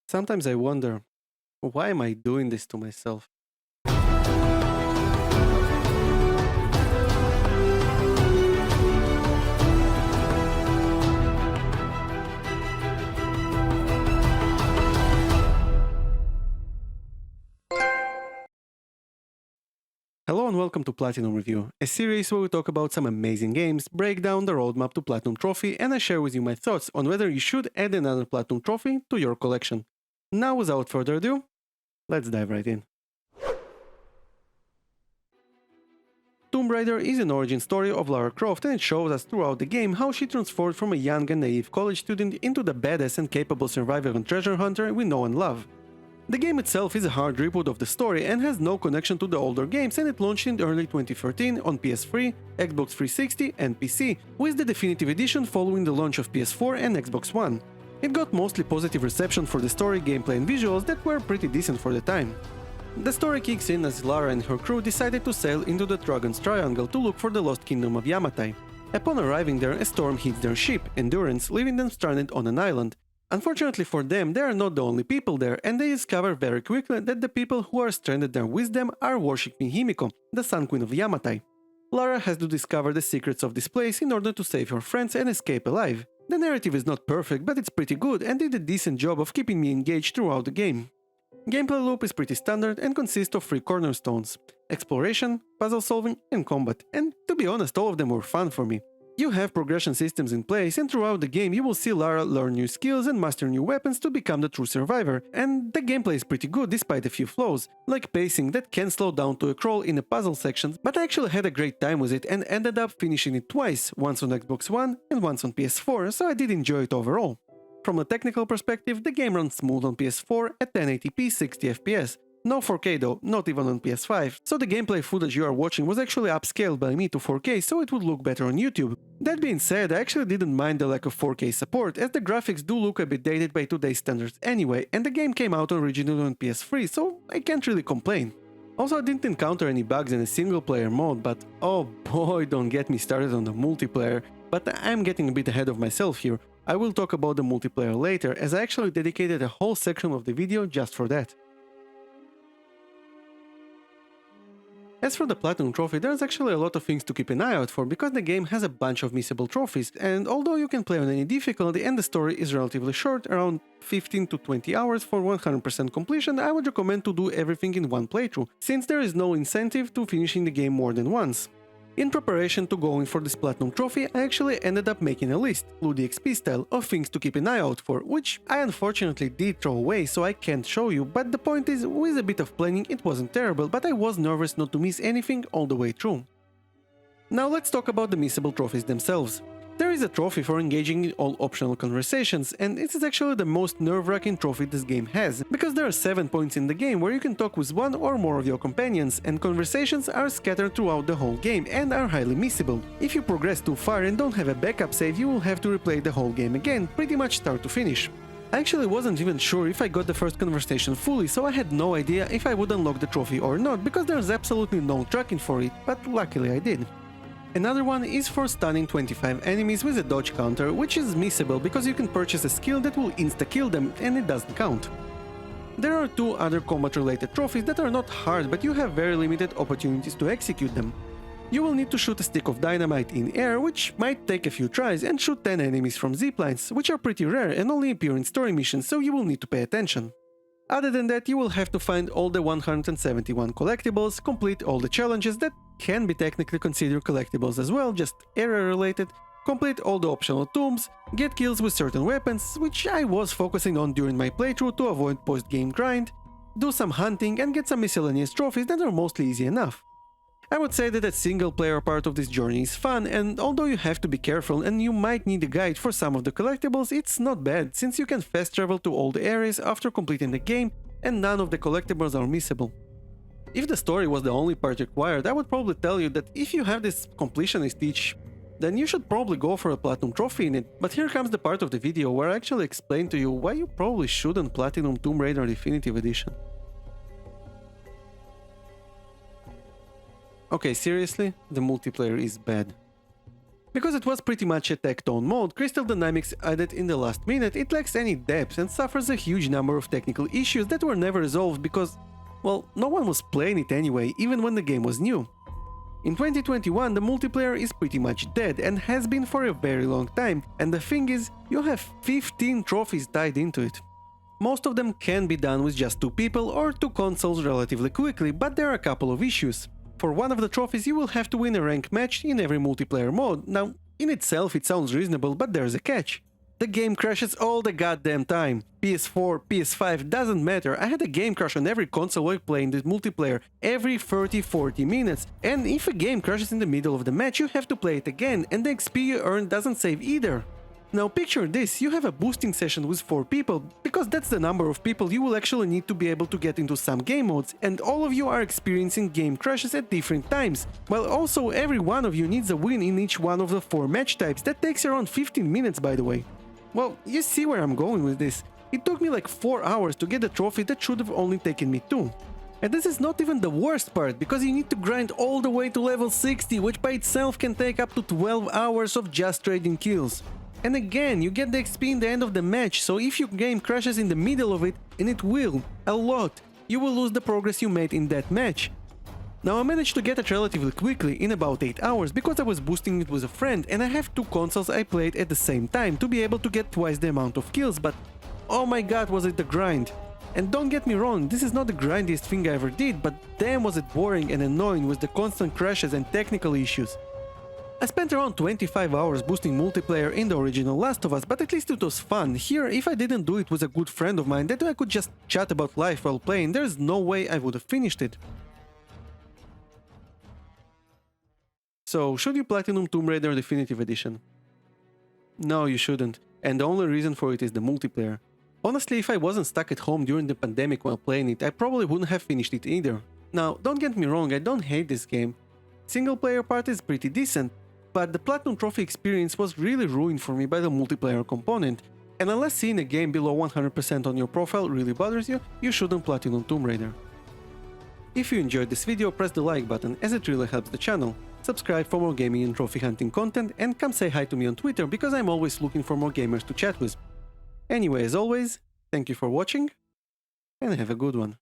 Sometimes I wonder, why am I doing this to myself? Hello and welcome to Platinum Review, a series where we talk about some amazing games, break down the roadmap to Platinum Trophy, and I share with you my thoughts on whether you should add another Platinum Trophy to your collection. Now, without further ado, let's dive right in. Tomb Raider is an origin story of Lara Croft, and it shows us throughout the game how she transformed from a young and naive college student into the badass and capable survivor and treasure hunter we know and love. The game itself is a hard reboot of the story and has no connection to the older games, and it launched in early 2013 on PS3, Xbox 360 and PC, with the definitive edition following the launch of PS4 and Xbox One. It got mostly positive reception for the story, gameplay and visuals that were pretty decent for the time. The story kicks in as Lara and her crew decided to sail into the Dragon's Triangle to look for the lost kingdom of Yamatai. Upon arriving there, a storm hits their ship, Endurance, leaving them stranded on an island. Unfortunately for them, they are not the only people there, and they discover very quickly that the people who are stranded there with them are worshipping Himiko, the Sun Queen of Yamatai. Lara has to discover the secrets of this place in order to save her friends and escape alive. The narrative is not perfect, but it's pretty good and did a decent job of keeping me engaged throughout the game. Gameplay loop is pretty standard and consists of 3 cornerstones: exploration, puzzle solving, and combat, and to be honest, all of them were fun for me. You have progression systems in place, and throughout the game you will see Lara learn new skills and master new weapons to become the true survivor, and the gameplay is pretty good despite a few flaws, like pacing that can slow down to a crawl in the puzzle sections, but I actually had a great time with it and ended up finishing it twice, once on Xbox One and once on PS4, so I did enjoy it overall. From a technical perspective, the game runs smooth on PS4 at 1080p 60fps. No 4K though, not even on PS5, so the gameplay footage you are watching was actually upscaled by me to 4K so it would look better on YouTube. That being said, I actually didn't mind the lack of 4K support, as the graphics do look a bit dated by today's standards anyway, and the game came out originally on PS3, so I can't really complain. Also, I didn't encounter any bugs in a single player mode, but oh boy, don't get me started on the multiplayer, but I'm getting a bit ahead of myself here. I will talk about the multiplayer later, as I actually dedicated a whole section of the video just for that. As for the Platinum Trophy, there's actually a lot of things to keep an eye out for, because the game has a bunch of missable trophies, and although you can play on any difficulty and the story is relatively short, around 15 to 20 hours for 100% completion, I would recommend to do everything in one playthrough, since there is no incentive to finishing the game more than once. In preparation to going for this Platinum Trophy, I actually ended up making a list, Ludi XP style, of things to keep an eye out for, which I unfortunately did throw away so I can't show you, but the point is, with a bit of planning it wasn't terrible, but I was nervous not to miss anything all the way through. Now let's talk about the missable trophies themselves. There is a trophy for engaging in all optional conversations, and this is actually the most nerve-wracking trophy this game has, because there are 7 points in the game where you can talk with one or more of your companions, and conversations are scattered throughout the whole game and are highly missable. If you progress too far and don't have a backup save, you will have to replay the whole game again, pretty much start to finish. I actually wasn't even sure if I got the first conversation fully, so I had no idea if I would unlock the trophy or not, because there's absolutely no tracking for it, but luckily I did. Another one is for stunning 25 enemies with a dodge counter, which is missable because you can purchase a skill that will insta-kill them and it doesn't count. There are 2 other combat-related trophies that are not hard, but you have very limited opportunities to execute them. You will need to shoot a stick of dynamite in air, which might take a few tries, and shoot 10 enemies from ziplines, which are pretty rare and only appear in story missions, so you will need to pay attention. Other than that, you will have to find all the 171 collectibles, complete all the challenges that can be technically considered collectibles as well, just area related, complete all the optional tombs, get kills with certain weapons, which I was focusing on during my playthrough to avoid post-game grind, do some hunting and get some miscellaneous trophies that are mostly easy enough. I would say that the single player part of this journey is fun, and although you have to be careful and you might need a guide for some of the collectibles, it's not bad, since you can fast travel to all the areas after completing the game and none of the collectibles are missable. If the story was the only part required, I would probably tell you that if you have this completionist itch, then you should probably go for a Platinum Trophy in it, but here comes the part of the video where I actually explain to you why you probably shouldn't Platinum Tomb Raider Definitive Edition. Okay, seriously, the multiplayer is bad. Because it was pretty much a tech-tone mode, Crystal Dynamics added in the last minute, it lacks any depth and suffers a huge number of technical issues that were never resolved because, well, no one was playing it anyway, even when the game was new. In 2021, the multiplayer is pretty much dead and has been for a very long time, and the thing is, you have 15 trophies tied into it. Most of them can be done with just 2 people or 2 consoles relatively quickly, but there are a couple of issues. For one of the trophies, you will have to win a rank match in every multiplayer mode. Now, in itself it sounds reasonable, but there's a catch. The game crashes all the goddamn time. PS4, PS5, doesn't matter. I had a game crash on every console I play in this multiplayer every 30-40 minutes. And if a game crashes in the middle of the match, you have to play it again, and the XP you earn doesn't save either. Now picture this, you have a boosting session with 4 people, because that's the number of people you will actually need to be able to get into some game modes, and all of you are experiencing game crashes at different times, while also every one of you needs a win in each one of the 4 match types. That takes around 15 minutes, by the way. Well, you see where I'm going with this. It took me like 4 hours to get a trophy that should have only taken me 2. And this is not even the worst part, because you need to grind all the way to level 60, which by itself can take up to 12 hours of just trading kills. And again, you get the XP in the end of the match, so if your game crashes in the middle of it, and it will, a lot, you will lose the progress you made in that match. Now I managed to get it relatively quickly, in about 8 hours, because I was boosting it with a friend and I have 2 consoles I played at the same time to be able to get twice the amount of kills, but oh my god was it the grind. And don't get me wrong, this is not the grindiest thing I ever did, but damn was it boring and annoying with the constant crashes and technical issues. I spent around 25 hours boosting multiplayer in the original Last of Us, but at least it was fun. Here, if I didn't do it with a good friend of mine that I could just chat about life while playing, there's no way I would have finished it. So, should you Platinum Tomb Raider Definitive Edition? No, you shouldn't, and the only reason for it is the multiplayer. Honestly, if I wasn't stuck at home during the pandemic while playing it, I probably wouldn't have finished it either. Now, don't get me wrong, I don't hate this game. Single player part is pretty decent, but the Platinum Trophy experience was really ruined for me by the multiplayer component, and unless seeing a game below 100% on your profile really bothers you, you shouldn't Platinum Tomb Raider. If you enjoyed this video, press the like button as it really helps the channel. Subscribe for more gaming and trophy hunting content, and come say hi to me on Twitter because I'm always looking for more gamers to chat with. Anyway, as always, thank you for watching, and have a good one.